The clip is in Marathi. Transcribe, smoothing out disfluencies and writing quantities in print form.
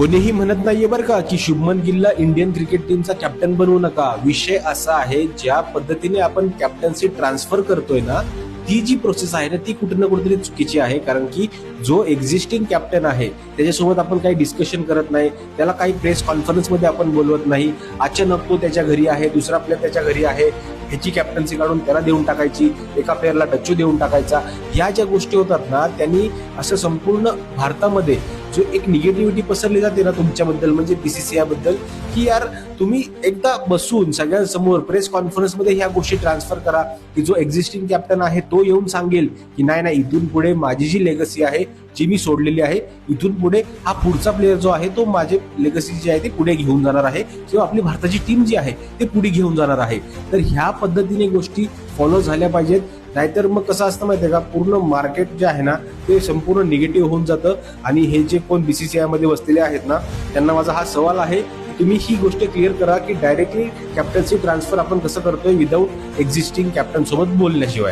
कोणीही म्हणत नाहीये बरं का की शुभमन गिलला इंडियन क्रिकेट टीमचा कॅप्टन बनवू नका. विषय असा आहे, ज्या पद्धतीने आपण कॅप्टन्सी ट्रान्सफर करतोय ना, ती जी प्रोसेस आहे ना, ती कुठे ना कुठेतरी चुकीची आहे. कारण की जो एक्झिस्टिंग कॅप्टन आहे त्याच्यासोबत आपण काही डिस्कशन करत नाही, त्याला काही प्रेस कॉन्फरन्समध्ये आपण बोलवत नाही. अचानक तो त्याच्या घरी आहे, दुसरा प्लेअर त्याच्या घरी आहे, ह्याची कॅप्टन्सी काढून त्याला देऊन टाकायची, एका प्लेअरला डच्चू देऊन टाकायचा. ह्या ज्या गोष्टी होतात ना, त्यांनी असं संपूर्ण भारतामध्ये जो एक निगेटिव्हिटी पसरली जाते ना तुमच्याबद्दल, म्हणजे बीसीसीआय बद्दल, की यार तुम्ही एकदा बसून सगळ्यांसमोर प्रेस कॉन्फरन्समध्ये ह्या गोष्टी ट्रान्सफर करा, की जो एक्झिस्टिंग कॅप्टन आहे तो येऊन सांगेल की नाही नाही, इथून पुढे माझी जी लेगसी आहे जी मी सोडलेली आहे, इथून पुढे हा पुढचा प्लेअर जो आहे तो माझे लेगसी जी आहे ती पुढे घेऊन जाणार आहे, किंवा आपली भारताची टीम जी आहे ते पुढे घेऊन जाणार आहे. तर ह्या पद्धतीने गोष्टी फॉलो झाल्या पाहिजेत. नाहीतर मग कसं असतं माहितीये का, पूर्ण मार्केट जे आहे ना ते संपूर्ण निगेटिव्ह होऊन जातं. आणि हे जे कोण बीसीसीआय मध्ये बसलेले आहेत ना, त्यांना माझा हा सवाल आहे, तुम्ही ही गोष्ट क्लिअर करा की डायरेक्टली कॅप्टन्सी ट्रान्सफर आपण कसं करतोय विदाऊट एक्झिस्टिंग कॅप्टन सोबत बोलल्याशिवाय.